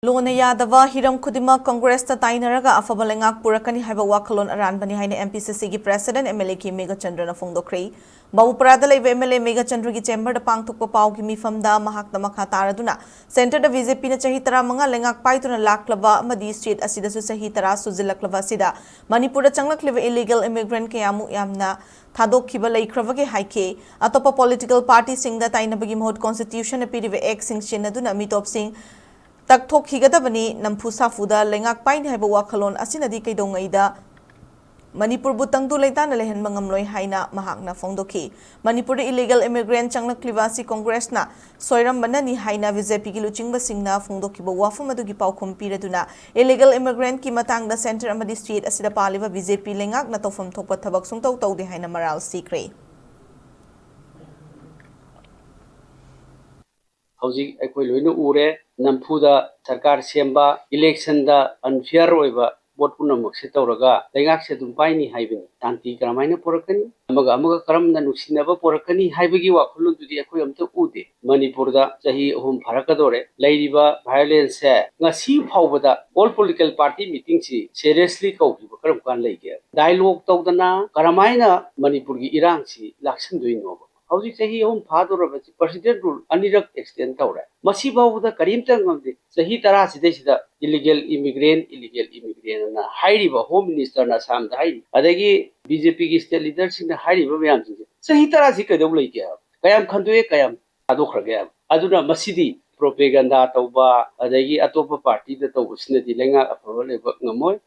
Lona Yadava Hiram Kudima Congress ta Tainaraga Aphaba Leingak Purak-Kani Haiba Wakhallon Aranbani Haine MPCC gi President MLA ki Meghachandra na phongdokhrei Bauparada leiba MLA Meghachandra gi chamber da pangthokpa pau gi mifam da mahak da makha taraduna center da BJP na chahi tara manga Leingak paituna laklaba amadi state asida su chahi tara sujilaklaba sida Manipur da changlakliba illegal immigrant kayamu yamna thadokhiba leikhrawa ge haike atopa political party singda tainabagi mohot constitution apirive ek sing chinaduna mitop sing Takthok higadabani nampu safuda Leingak pain haiba Wakhallon asinadi kaidongaida Manipur butangdu leitana lehen mangamloi haina mahakna phongdokhi Manipur illegal immigrant changlakliwasi congress na soiram banani haina BJP gi luchingba singna phongdokhiba wafam adugi paukhum piraduna illegal immigrant ki matangda center amadi state asida paliba BJP Leingak na tofam thokpa thabak sungtau tawde haina maral sikre Hauji ekoi loina ure nampuda sarkar semba election da unfair oiba vote punamak se tawraga Leingak se dum paini haibani tanti karamaina porakani amaga karamna nuksinaba porakani haibagi wakhallon dudi ekoi amta ude Manipur da chahi hum pharakadore lairiba violence se ngasi phawbada all political party meeting si seriously kaubiba karam kan leige dialogue tawdana karamaina Manipur gi irang si laksan doino Hauji chahi hum phadoraba president rule anirak extend tawra masi bawda karimta ngamde chahi tara sida illegal immigrant na hairiba home minister na samda hai adagi BJP gi state leaders na hairiba myam chahi tara si kadau leike kayam khandoe kayam adokhraga aduna masidi propaganda tawba adagi atopa party da tawsina di Leingak Aphaba leba ngamoy